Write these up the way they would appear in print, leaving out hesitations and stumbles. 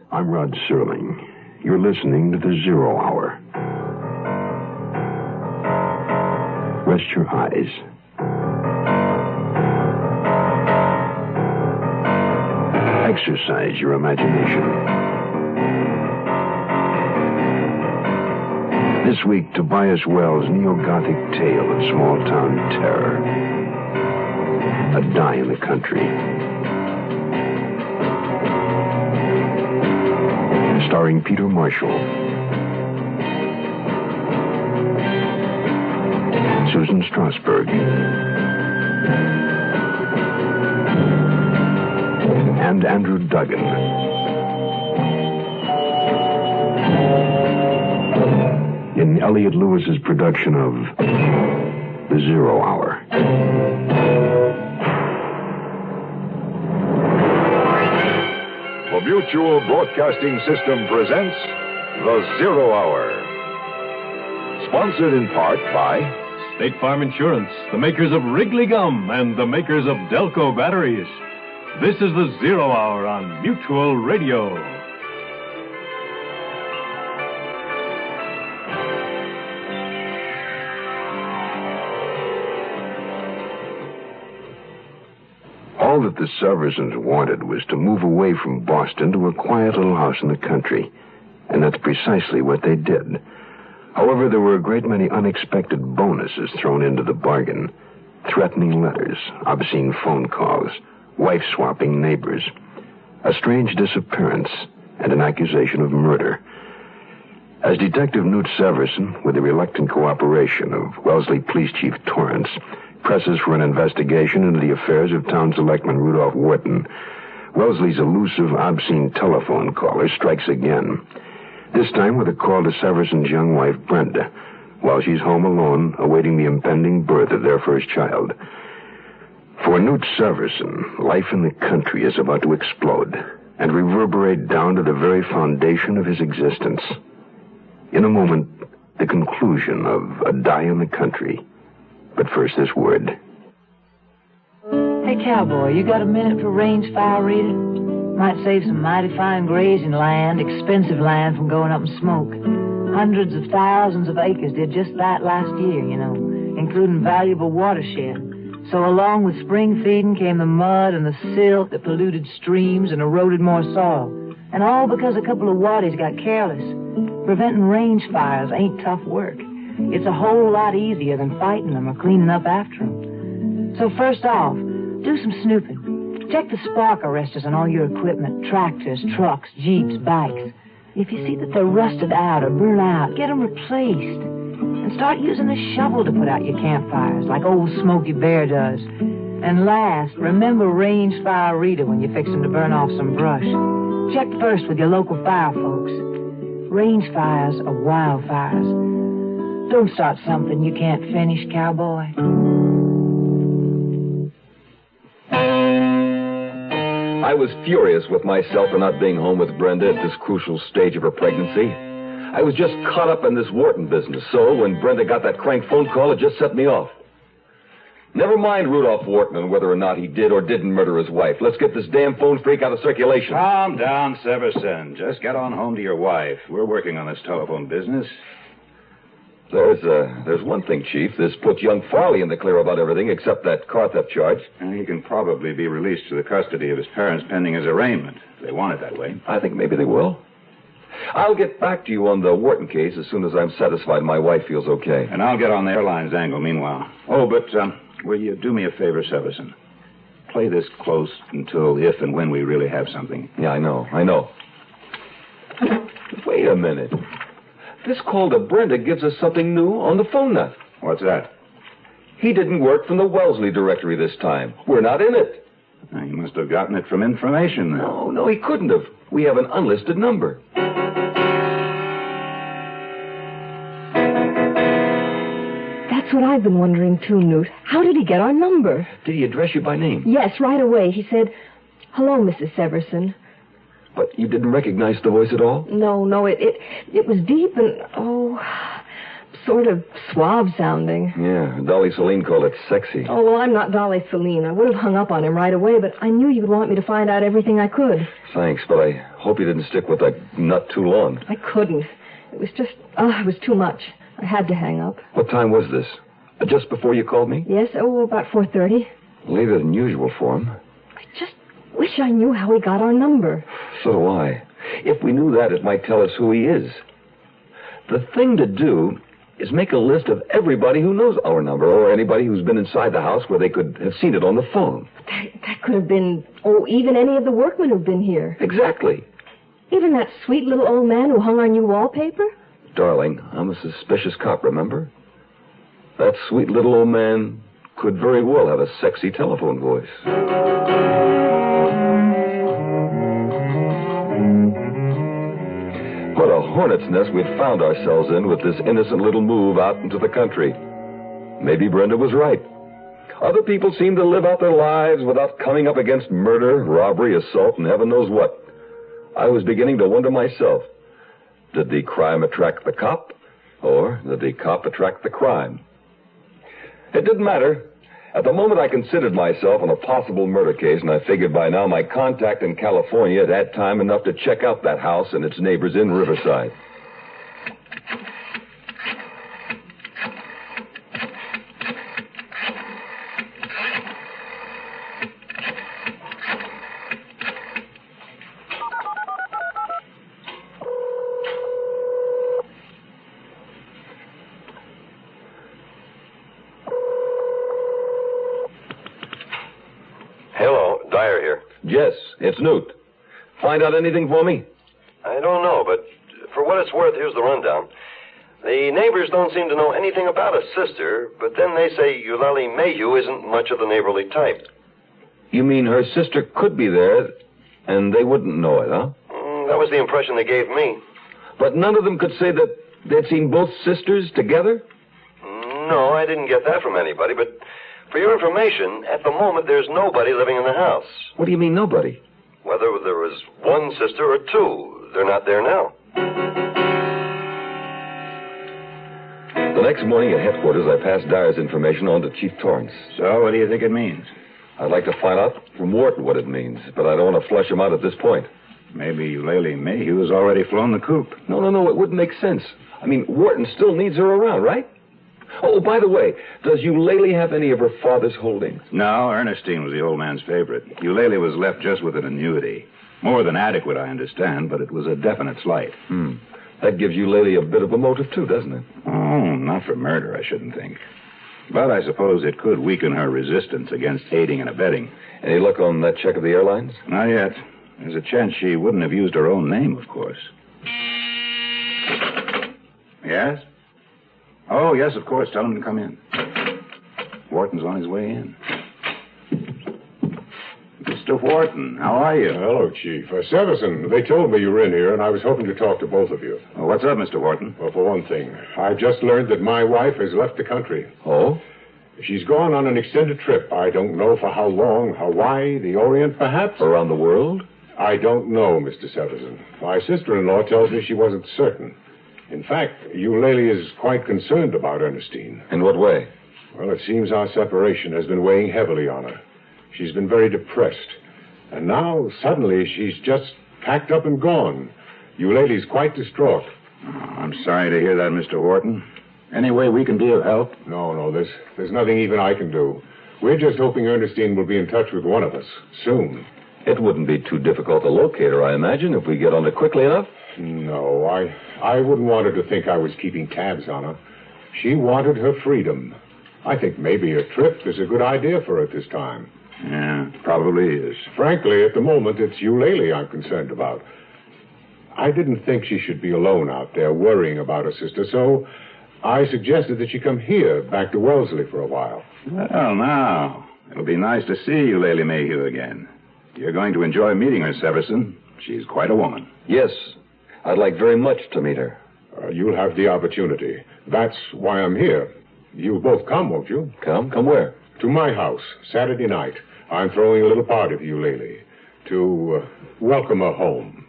I'm Rod Serling. You're listening to the Zero Hour. Rest your eyes. Exercise your imagination. This week, Tobias Wells' neo-Gothic tale of small-town terror. A Die in the Country. Starring Peter Marshall, Susan Strasberg, and Andrew Duggan. In Elliot Lewis's production of The Zero Hour. The Mutual Broadcasting System presents The Zero Hour. Sponsored in part by State Farm Insurance, the makers of Wrigley Gum, and the makers of Delco Batteries. This is The Zero Hour on Mutual Radio. All that the Seversons wanted was to move away from Boston to a quiet little house in the country. And that's precisely what they did. However, there were a great many unexpected bonuses thrown into the bargain. Threatening letters, obscene phone calls, wife-swapping neighbors, a strange disappearance, and an accusation of murder. As Detective Newt Severson, with the reluctant cooperation of Wellesley Police Chief Torrance, presses for an investigation into the affairs of town selectman Rudolph Wharton, Wellesley's elusive, obscene telephone caller strikes again. This time with a call to Severson's young wife, Brenda, while she's home alone, awaiting the impending birth of their first child. For Newt Severson, life in the country is about to explode and reverberate down to the very foundation of his existence. In a moment, the conclusion of A Die in the Country. But first, this word. Hey, cowboy, you got a minute for range fire reader? Might save some mighty fine grazing land, expensive land, from going up in smoke. Hundreds of thousands of acres did just that last year, you know, including valuable watershed. So along with spring feeding came the mud and the silt that polluted streams and eroded more soil. And all because a couple of waddies got careless. Preventing range fires ain't tough work. It's a whole lot easier than fighting them or cleaning up after them. So first off, do some snooping. Check the spark arresters on all your equipment, tractors, trucks, jeeps, bikes. If you see that they're rusted out or burnt out, get them replaced. And start using a shovel to put out your campfires, like old Smokey Bear does. And last, remember range fire reader when you fix them to burn off some brush. Check first with your local fire folks. Range fires are wildfires. Don't start something you can't finish, cowboy. I was furious with myself for not being home with Brenda at this crucial stage of her pregnancy. I was just caught up in this Wharton business, so when Brenda got that crank phone call, it just set me off. Never mind Rudolph Wharton and whether or not he did or didn't murder his wife. Let's get this damn phone freak out of circulation. Calm down, Severson. Just get on home to your wife. We're working on this telephone business. There's one thing, Chief. This puts young Farley in the clear about everything except that car theft charge. And he can probably be released to the custody of his parents pending his arraignment. If they want it that way. I think maybe they will. I'll get back to you on the Wharton case as soon as I'm satisfied my wife feels okay. And I'll get on the airlines angle meanwhile. Oh, but will you do me a favor, Severson? Play this close until if and when we really have something. Yeah, I know. Wait a minute. This call to Brenda gives us something new on the phone nut. What's that? He didn't work from the Wellesley directory this time. We're not in it. He must have gotten it from information then. No, he couldn't have. We have an unlisted number. That's what I've been wondering, too, Newt. How did he get our number? Did he address you by name? Yes, right away. He said, "Hello, Mrs. Severson." But you didn't recognize the voice at all? No, it was deep and, sort of suave sounding. Yeah, Dolly Celine called it sexy. Oh, well, I'm not Dolly Celine. I would have hung up on him right away, but I knew you'd want me to find out everything I could. Thanks, but I hope you didn't stick with that nut too long. I couldn't. It was just, it was too much. I had to hang up. What time was this? Just before you called me? Yes, about 4:30. Later than usual for him. I just wish I knew how he got our number. So do I. If we knew that, it might tell us who he is. The thing to do is make a list of everybody who knows our number or anybody who's been inside the house where they could have seen it on the phone. That could have been, even any of the workmen who've been here. Exactly. Even that sweet little old man who hung our new wallpaper? Darling, I'm a suspicious cop, remember? That sweet little old man could very well have a sexy telephone voice. What a hornet's nest we'd found ourselves in with this innocent little move out into the country. Maybe Brenda was right. Other people seem to live out their lives without coming up against murder, robbery, assault, and heaven knows what. I was beginning to wonder myself. Did the crime attract the cop, or did the cop attract the crime? It didn't matter. At the moment, I considered myself on a possible murder case, and I figured by now my contact in California had had time enough to check out that house and its neighbors in Riverside. Dyer here. Jess, it's Newt. Find out anything for me? I don't know, but for what it's worth, here's the rundown. The neighbors don't seem to know anything about a sister, but then they say Eulalie Mayhew isn't much of the neighborly type. You mean her sister could be there, and they wouldn't know it, huh? That was the impression they gave me. But none of them could say that they'd seen both sisters together? No, I didn't get that from anybody, but for your information, at the moment there's nobody living in the house. What do you mean, nobody? Whether there was one sister or two, they're not there now. The next morning at headquarters, I passed Dyer's information on to Chief Torrance. So, what do you think it means? I'd like to find out from Wharton what it means, but I don't want to flush him out at this point. Maybe Eulalie Mayhew has already flown the coop. No, it wouldn't make sense. I mean, Wharton still needs her around, right? Oh, by the way, does Eulalie have any of her father's holdings? No, Ernestine was the old man's favorite. Eulalie was left just with an annuity. More than adequate, I understand, but it was a definite slight. That gives Eulalie a bit of a motive, too, doesn't it? Oh, not for murder, I shouldn't think. But I suppose it could weaken her resistance against aiding and abetting. Any luck on that check of the airlines? Not yet. There's a chance she wouldn't have used her own name, of course. Yes? Oh, yes, of course. Tell him to come in. Wharton's on his way in. Mr. Wharton, how are you? Hello, Chief. Severson, they told me you were in here, and I was hoping to talk to both of you. Well, what's up, Mr. Wharton? Well, for one thing, I just learned that my wife has left the country. Oh? She's gone on an extended trip. I don't know for how long. Hawaii, the Orient, perhaps? Around the world? I don't know, Mr. Severson. My sister-in-law tells me she wasn't certain. In fact, Eulalie is quite concerned about Ernestine. In what way? Well, it seems our separation has been weighing heavily on her. She's been very depressed. And now, suddenly, she's just packed up and gone. Eulalie's quite distraught. Oh, I'm sorry to hear that, Mr. Wharton. Any way we can be of help? No, there's nothing even I can do. We're just hoping Ernestine will be in touch with one of us, soon. It wouldn't be too difficult to locate her, I imagine, if we get on it quickly enough. No, I wouldn't want her to think I was keeping tabs on her. She wanted her freedom. I think maybe a trip is a good idea for her at this time. Yeah, probably is. Frankly, at the moment, it's Eulalie I'm concerned about. I didn't think she should be alone out there worrying about her sister, so I suggested that she come here, back to Wellesley for a while. Well, now, it'll be nice to see Eulalie Mayhew again. You're going to enjoy meeting her, Severson. She's quite a woman. Yes, I'd like very much to meet her. You'll have the opportunity. That's why I'm here. You'll both come, won't you? Come? Come where? To my house, Saturday night. I'm throwing a little party for Eulalie to welcome her home.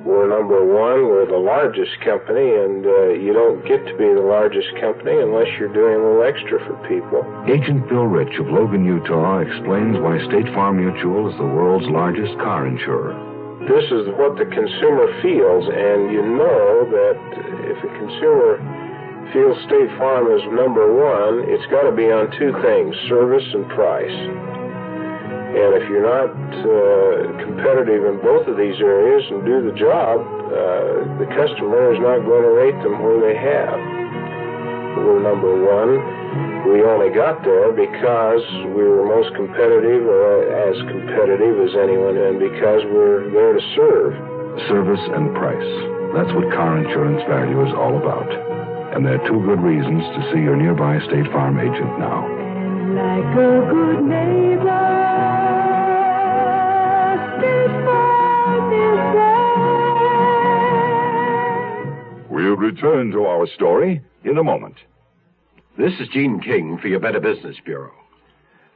We're we're number one. We're the largest company, and you don't get to be the largest company unless you're doing a little extra for people. Agent Bill Rich of Logan, Utah, explains why State Farm Mutual is the world's largest car insurer. This is what the consumer feels, and you know that if a consumer feels State Farm is number one, it's got to be on two things, service and price. And if you're not competitive in both of these areas and do the job, the customer is not going to rate them where they have. We're number one. We only got there because we were most competitive, or as competitive as anyone, and because we're there to serve. Service and price. That's what car insurance value is all about. And there are two good reasons to see your nearby State Farm agent now. And like a good neighbor, We'll return to our story in a moment. This is Gene King for your Better Business Bureau.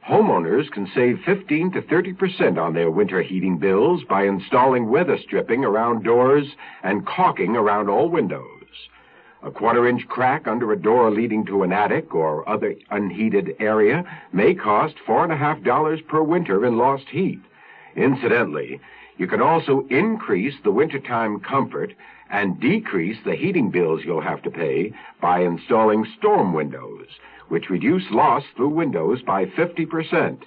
Homeowners can save 15 to 30% on their winter heating bills by installing weather stripping around doors and caulking around all windows. A 1/4-inch crack under a door leading to an attic or other unheated area may cost $4.50 per winter in lost heat. Incidentally, you can also increase the wintertime comfort and decrease the heating bills you'll have to pay by installing storm windows, which reduce loss through windows by 50%.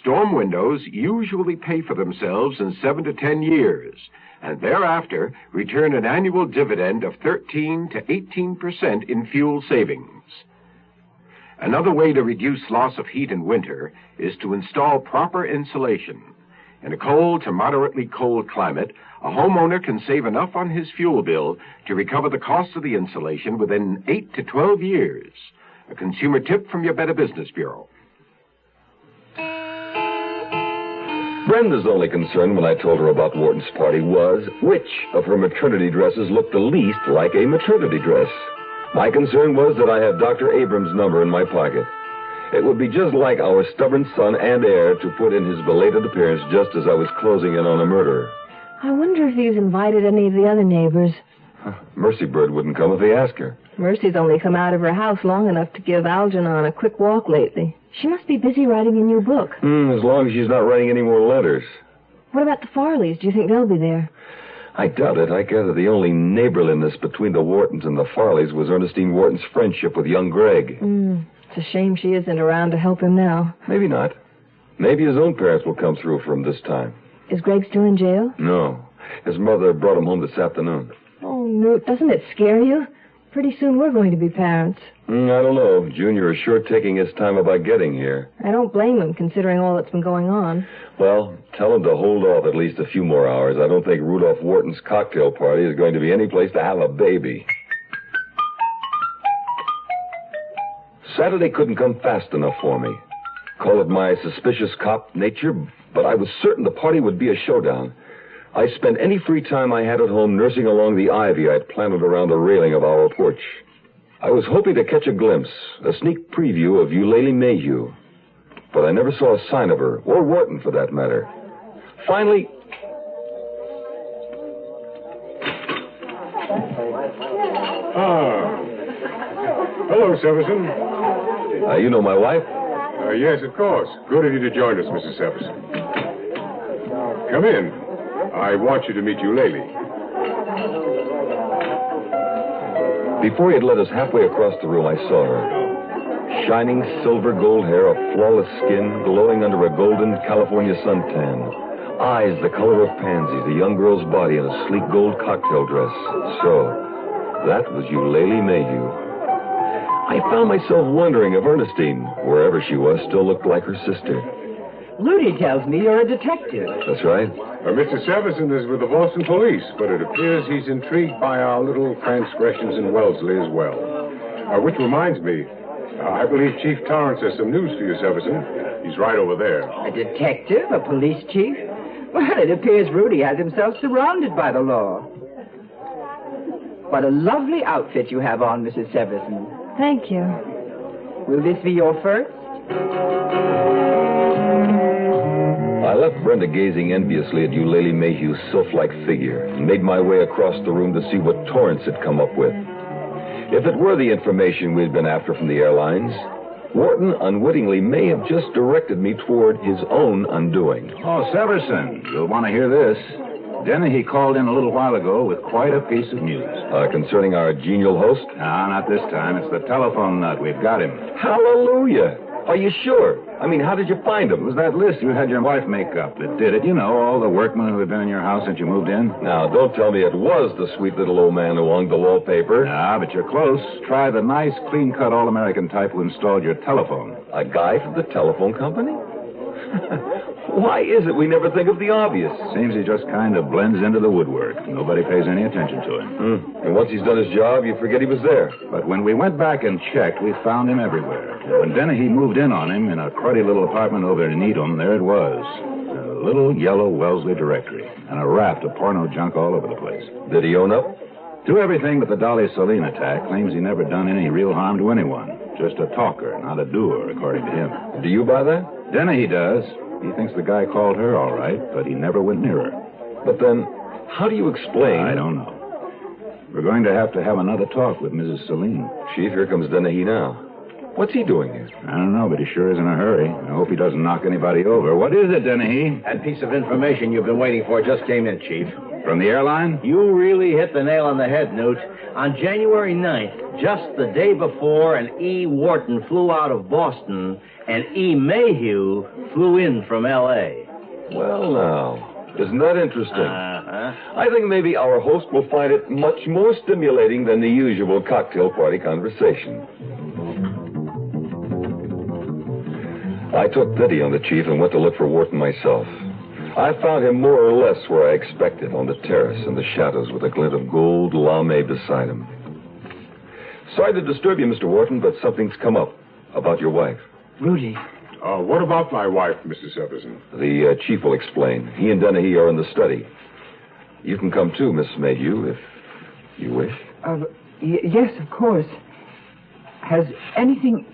Storm windows usually pay for themselves in 7 to 10 years, and thereafter return an annual dividend of 13 to 18% in fuel savings. Another way to reduce loss of heat in winter is to install proper insulation. In a cold to moderately cold climate, a homeowner can save enough on his fuel bill to recover the cost of the insulation within 8 to 12 years. A consumer tip from your Better Business Bureau. Brenda's only concern when I told her about Wharton's party was which of her maternity dresses looked the least like a maternity dress. My concern was that I had Dr. Abrams' number in my pocket. It would be just like our stubborn son and heir to put in his belated appearance just as I was closing in on a murder. I wonder if he's invited any of the other neighbors. Mercy Bird wouldn't come if he asked her. Mercy's only come out of her house long enough to give Algernon a quick walk lately. She must be busy writing a new book. As long as she's not writing any more letters. What about the Farleys? Do you think they'll be there? I doubt it. I gather the only neighborliness between the Whartons and the Farleys was Ernestine Wharton's friendship with young Greg. It's a shame she isn't around to help him now. Maybe not. Maybe his own parents will come through for him this time. Is Greg still in jail? No. His mother brought him home this afternoon. Oh, Newt, doesn't it scare you? Pretty soon we're going to be parents. I don't know. Junior is sure taking his time about getting here. I don't blame him, considering all that's been going on. Well, tell him to hold off at least a few more hours. I don't think Rudolph Wharton's cocktail party is going to be any place to have a baby. Saturday couldn't come fast enough for me. Call it my suspicious cop nature, but I was certain the party would be a showdown. I spent any free time I had at home nursing along the ivy I'd planted around the railing of our porch. I was hoping to catch a glimpse, a sneak preview of Eulalie Mayhew. But I never saw a sign of her, or Wharton for that matter. Finally... Hello, Severson. You know my wife? Yes, of course. Good of you to join us, Mrs. Severson. Come in. I want you to meet Eulalie. Before he had led us halfway across the room, I saw her. Shining silver gold hair, a flawless skin, glowing under a golden California suntan. Eyes the color of pansies, a young girl's body in a sleek gold cocktail dress. So, that was Eulalie Mayhew. I found myself wondering if Ernestine, wherever she was, still looked like her sister. Rudy tells me you're a detective. That's right. Mr. Severson is with the Boston police, but it appears he's intrigued by our little transgressions in Wellesley as well. Which reminds me, I believe Chief Torrance has some news for you, Severson. He's right over there. A detective? A police chief? Well, it appears Rudy has himself surrounded by the law. What a lovely outfit you have on, Mrs. Severson. Thank you. Will this be your first? I left Brenda gazing enviously at Eulalie Mayhew's sylph-like figure and made my way across the room to see what Torrance had come up with. If it were the information we'd been after from the airlines, Wharton unwittingly may have just directed me toward his own undoing. Oh, Severson, you'll want to hear this. Dennehy called in a little while ago with quite a piece of news. Concerning our genial host? No, not this time. It's the telephone nut. We've got him. Hallelujah. Are you sure? I mean, how did you find him? It was that list you had your wife make up that did it. You know, all the workmen who had been in your house since you moved in. Now, don't tell me it was the sweet little old man who hung the wallpaper. Ah, but you're close. Try the nice, clean-cut, all-American type who installed your telephone. A guy from the telephone company? Why is it we never think of the obvious? Seems he just kind of blends into the woodwork. Nobody pays any attention to him. And once he's done his job, you forget he was there. But when we went back and checked, we found him everywhere. When Dennehy moved in on him in a cruddy little apartment over in Needham, there it was. A little yellow Wellesley directory and a raft of porno junk all over the place. Did he own up? To everything but the Dolly Saline attack, claims he never done any real harm to anyone. Just a talker, not a doer, according to him. Do you buy that? Dennehy does. He thinks the guy called her all right, but he never went near her. But then, how do you explain... I don't know. We're going to have another talk with Mrs. Saline. Chief, here comes Dennehy now. What's he doing here? I don't know, but he sure is in a hurry. I hope he doesn't knock anybody over. What is it, Dennehy? That piece of information you've been waiting for just came in, Chief. From the airline? You really hit the nail on the head, Newt. On January 9th, just the day before an E. Wharton flew out of Boston, and E. Mayhew flew in from L.A. Well, now, isn't that interesting? Uh-huh. I think maybe our host will find it much more stimulating than the usual cocktail party conversation. I took pity on the chief and went to look for Wharton myself. I found him more or less where I expected, on the terrace in the shadows with a glint of gold lame beside him. Sorry to disturb you, Mr. Wharton, but something's come up about your wife. Rudy. What about my wife, Mrs. Everson? The chief will explain. He and Dennehy are in the study. You can come too, Miss Mayhew, if you wish. Yes, of course. Has anything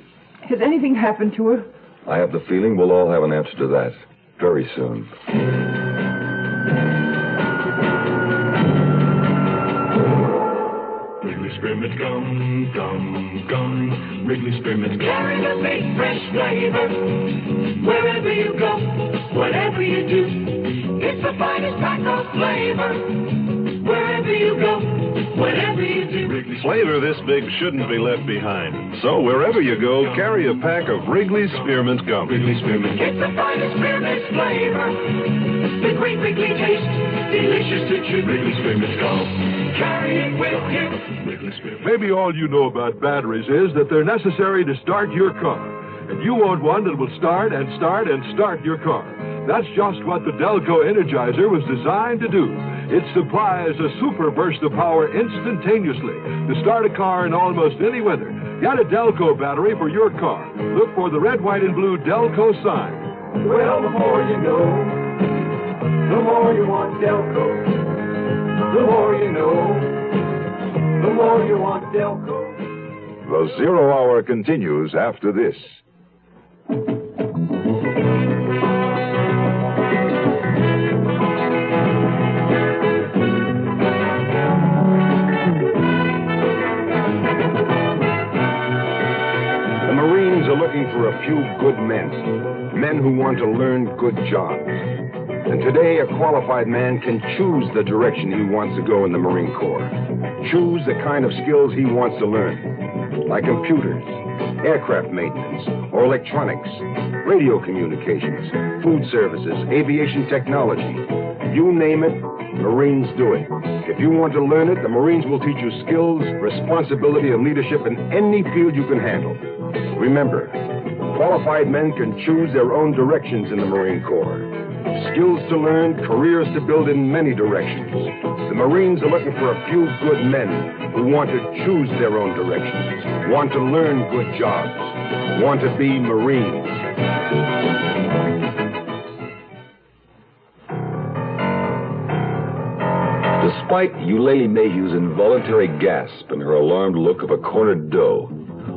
happened to her? I have the feeling we'll all have an answer to that very soon. Wrigley Spearmint Gum, Gum, Gum. Wrigley Spearmint Gum. Carry the big fresh flavor wherever you go, whatever you do. It's the finest pack of flavor wherever you go, whatever you do. Flavor this big shouldn't be left behind. So wherever you go, carry a pack of Wrigley Spearmint Gum. Wrigley Spearmint. It's the finest spearmint flavor. The great Wrigley taste, delicious to chew. Wrigley Spearmint Gum. Carry it with you. Maybe all you know about batteries is that they're necessary to start your car. And you want one that will start and start and start your car. That's just what the Delco Energizer was designed to do. It supplies a super burst of power instantaneously to start a car in almost any weather. Get a Delco battery for your car. Look for the red, white, and blue Delco sign. Well, the more you know, the more you want Delco. The more you know, the more you want Delco. The Zero Hour continues after this. Looking for a few good men who want to learn good jobs. And today, a qualified man can choose the direction he wants to go in the Marine Corps. Choose the kind of skills he wants to learn, like computers, aircraft maintenance, or electronics, radio communications, food services, aviation technology. You name it, Marines do it. If you want to learn it, the Marines will teach you skills, responsibility, and leadership in any field you can handle. Remember, qualified men can choose their own directions in the Marine Corps. Skills to learn, careers to build in many directions. The Marines are looking for a few good men who want to choose their own directions, want to learn good jobs, want to be Marines. Despite Eulalie Mayhew's involuntary gasp and her alarmed look of a cornered doe,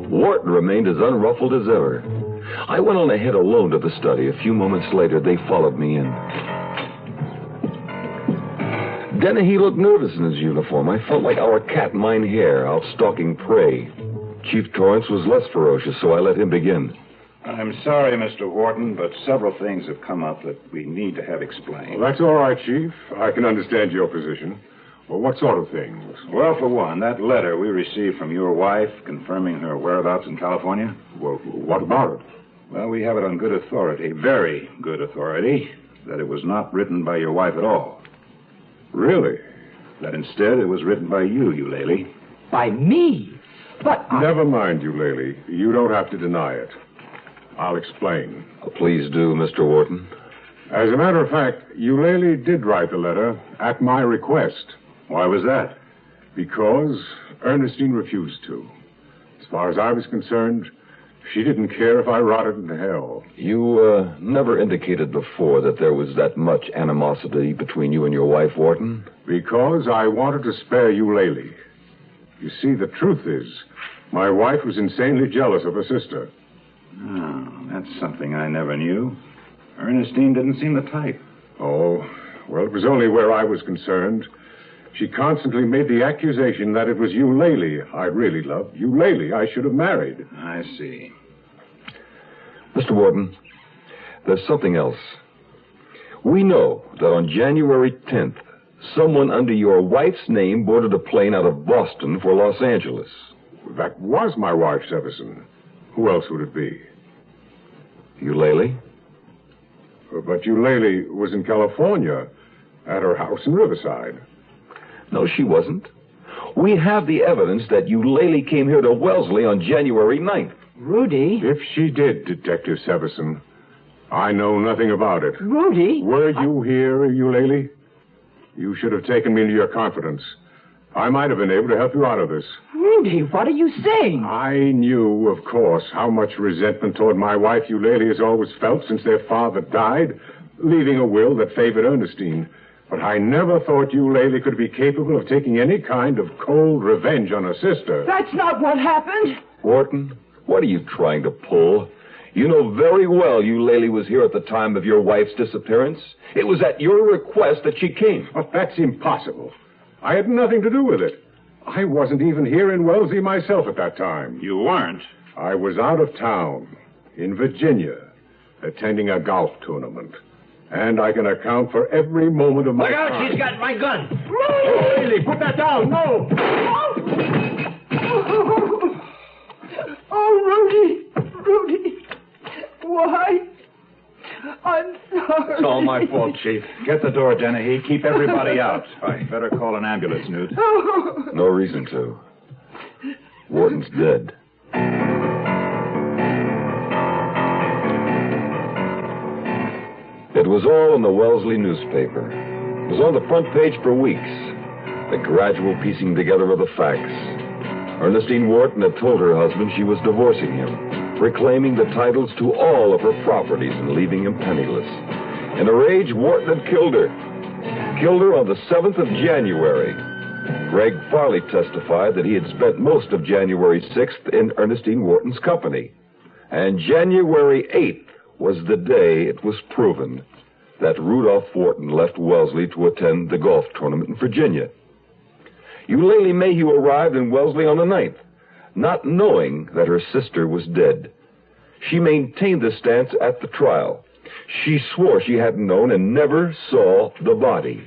Wharton remained as unruffled as ever. I went on ahead alone to the study. A few moments later, they followed me in. Dennehy looked nervous in his uniform. I felt like our cat, mine hare, out stalking prey. Chief Torrance was less ferocious, so I let him begin. I'm sorry, Mr. Wharton, but several things have come up that we need to have explained. Well, that's all right, Chief. I can understand your position. Well, what sort of things? Well, for one, that letter we received from your wife confirming her whereabouts in California. Well, what about it? Well, we have it on good authority, very good authority, that it was not written by your wife at all. Really? That instead it was written by you, Eulalie. By me? But Never mind, Eulalie. You don't have to deny it. I'll explain. Please do, Mr. Wharton. As a matter of fact, Eulalie did write the letter at my request. Why was that? Because Ernestine refused to. As far as I was concerned, she didn't care if I rotted in hell. You never indicated before that there was that much animosity between you and your wife, Wharton? Because I wanted to spare Eulalie. You see, the truth is, my wife was insanely jealous of her sister. Oh, that's something I never knew. Ernestine didn't seem the type. Oh, well, it was only where I was concerned. She constantly made the accusation that it was Eulalie I really loved. Eulalie I should have married. I see. Mr. Wharton, there's something else. We know that on January 10th, someone under your wife's name boarded a plane out of Boston for Los Angeles. That was my wife, Severson. Who else would it be? Eulalie? But Eulalie was in California, at her house in Riverside. No, she wasn't. We have the evidence that Eulalie came here to Wellesley on January 9th. Rudy? If she did, Detective Severson, I know nothing about it. Rudy? Were you here, Eulalie? You should have taken me into your confidence. I might have been able to help you out of this. Rudy, what are you saying? I knew, of course, how much resentment toward my wife Eulalie has always felt since their father died, leaving a will that favored Ernestine. But I never thought Eulalie could be capable of taking any kind of cold revenge on her sister. That's not what happened. Wharton, what are you trying to pull? You know very well Eulalie was here at the time of your wife's disappearance. It was at your request that she came. But that's impossible. I had nothing to do with it. I wasn't even here in Wellesley myself at that time. You weren't? I was out of town, in Virginia, attending a golf tournament. And I can account for every moment of my Look out, time. she's got my gun. Oh, Lily, put that down. No. Oh, Rudy. Why? I'm sorry. It's all my fault, Chief. Get the door, Dennehy. Keep everybody out. I better call an ambulance, Newt. No reason to. Wharton's dead. It was all in the Wellesley newspaper. It was on the front page for weeks. The gradual piecing together of the facts. Ernestine Wharton had told her husband she was divorcing him, reclaiming the titles to all of her properties and leaving him penniless. In a rage, Wharton had killed her. Killed her on the 7th of January. Greg Farley testified that he had spent most of January 6th in Ernestine Wharton's company. And January 8th was the day it was proven that Rudolph Wharton left Wellesley to attend the golf tournament in Virginia. Eulalie Mayhew arrived in Wellesley on the 9th, not knowing that her sister was dead. She maintained this stance at the trial. She swore she hadn't known and never saw the body.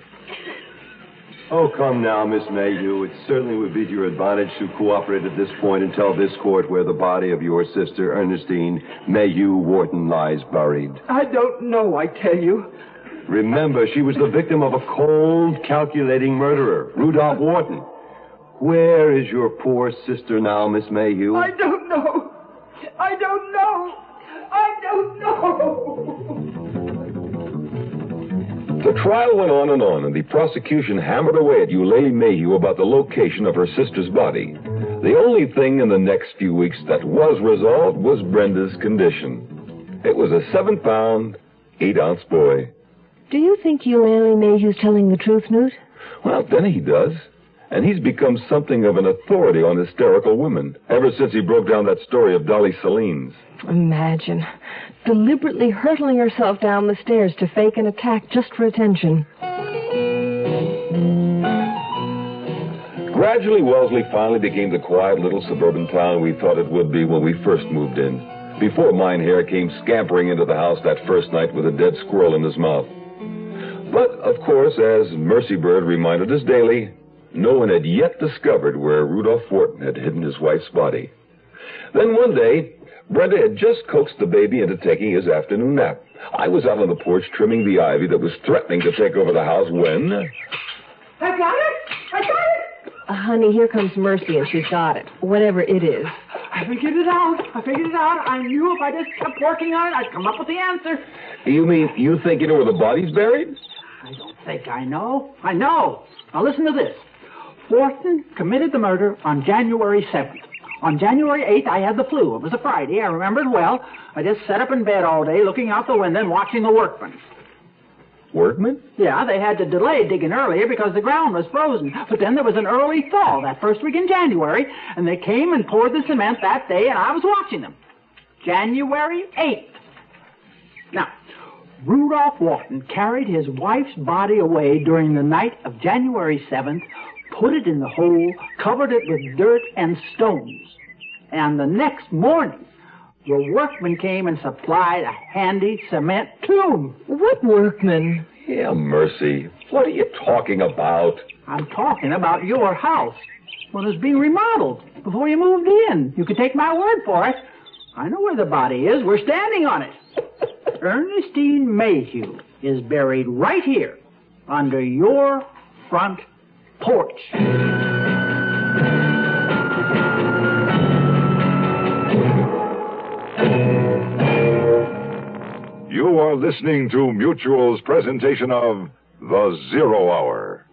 Oh, come now, Miss Mayhew. It certainly would be to your advantage to cooperate at this point and tell this court where the body of your sister, Ernestine Mayhew Wharton, lies buried. I don't know, I tell you. Remember, she was the victim of a cold, calculating murderer, Rudolph Wharton. Where is your poor sister now, Miss Mayhew? I don't know. I don't know. The trial went on, and the prosecution hammered away at Eulalie Mayhew about the location of her sister's body. The only thing in the next few weeks that was resolved was Brenda's condition. It was a 7-pound, 8-ounce boy. Do you think Eulalie Mayhew's telling the truth, Newt? Well, then he does. And he's become something of an authority on hysterical women ever since he broke down that story of Dolly Celine's. Imagine. Deliberately hurtling herself down the stairs to fake an attack just for attention. Gradually, Wellesley finally became the quiet little suburban town we thought it would be when we first moved in, before Minehair came scampering into the house that first night with a dead squirrel in his mouth. But, of course, as Mercy Bird reminded us daily, no one had yet discovered where Rudolph Wharton had hidden his wife's body. Then one day, Brenda had just coaxed the baby into taking his afternoon nap. I was out on the porch trimming the ivy that was threatening to take over the house when... I got it! I got it! Honey, here comes Mercy, and she's got it. Whatever it is. I figured it out. I knew if I just kept working on it, I'd come up with the answer. You mean you think you know where the body's buried? I don't think I know. I know. Now listen to this. Wharton committed the murder on January 7th. On January 8th, I had the flu. It was a Friday. I remember it well. I just sat up in bed all day looking out the window and watching the workmen. Workmen? Yeah, they had to delay digging earlier because the ground was frozen. But then there was an early thaw that first week in January, and they came and poured the cement that day, and I was watching them. January 8th. Now, Rudolph Wharton carried his wife's body away during the night of January 7th, put it in the hole, covered it with dirt and stones. And the next morning, the workmen came and supplied a handy cement tube. What workmen? Yeah, Mercy. What are you talking about? I'm talking about your house. Well, it was being remodeled before you moved in. You can take my word for it. I know where the body is. We're standing on it. Ernestine Mayhew is buried right here under your front porch. You are listening to Mutual's presentation of The Zero Hour.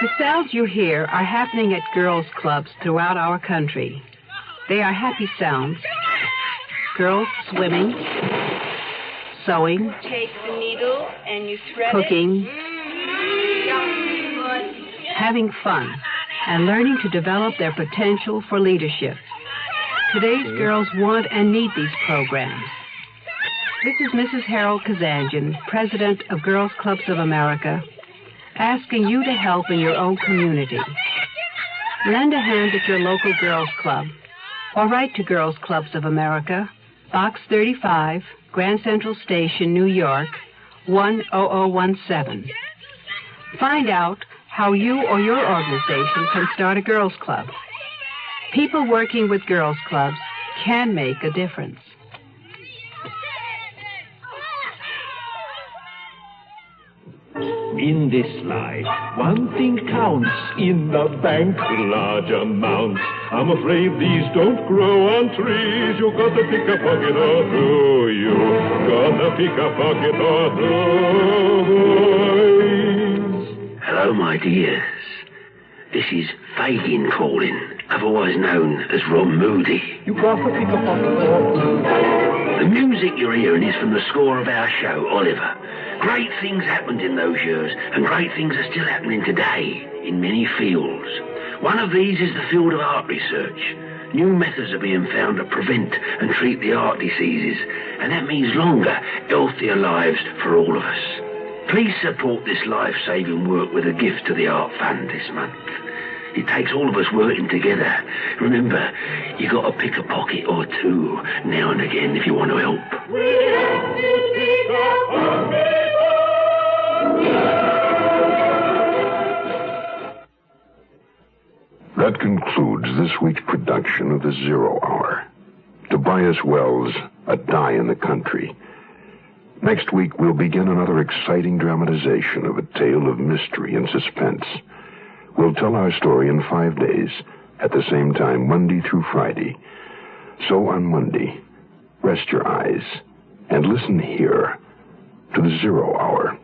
The sounds you hear are happening at girls' clubs throughout our country. They are happy sounds. Girls swimming, sewing, take the needle and you thread cooking, having fun, and learning to develop their potential for leadership. Today's girls want and need these programs. This is Mrs. Harold Kazanjian, President of Girls Clubs of America, asking you to help in your own community. Lend a hand at your local girls club, or write to Girls Clubs of America, Box 35, Grand Central Station, New York, 10017. Find out how you or your organization can start a girls club. People working with girls clubs can make a difference. In this life, one thing counts in the bank, large amounts. I'm afraid these don't grow on trees. You gotta pick a pocket or two. You gotta pick a pocket or two. Hello, my dears. This is Fagin calling, otherwise known as Ron Moody. You gotta pick a pocket or two. The music you're hearing is from the score of our show, Oliver. Great things happened in those years, and great things are still happening today in many fields. One of these is the field of art research. New methods are being found to prevent and treat the heart diseases, and that means longer, healthier lives for all of us. Please support this life-saving work with a gift to the Art Fund this month. It takes all of us working together. Remember, you got to pick a pocket or two now and again if you want to help. That concludes this week's production of The Zero Hour. Tobias Wells, A Die in the Country. Next week, we'll begin another exciting dramatization of a tale of mystery and suspense. We'll tell our story in 5 days, at the same time, Monday through Friday. So on Monday, rest your eyes and listen here to The Zero Hour.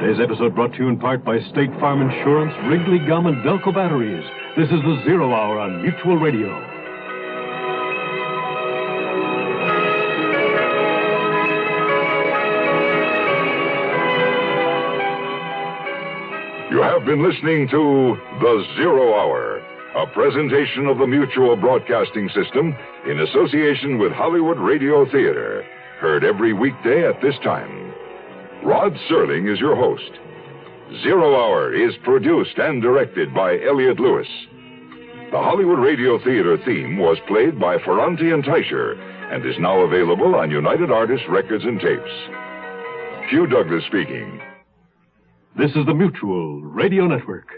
Today's episode brought to you in part by State Farm Insurance, Wrigley Gum, and Delco Batteries. This is The Zero Hour on Mutual Radio. You have been listening to The Zero Hour, a presentation of the Mutual Broadcasting System in association with Hollywood Radio Theater. Heard every weekday at this time. Rod Serling is your host. Zero Hour is produced and directed by Elliott Lewis. The Hollywood Radio Theater theme was played by Ferranti and Teicher and is now available on United Artists Records and Tapes. Hugh Douglas speaking. This is the Mutual Radio Network.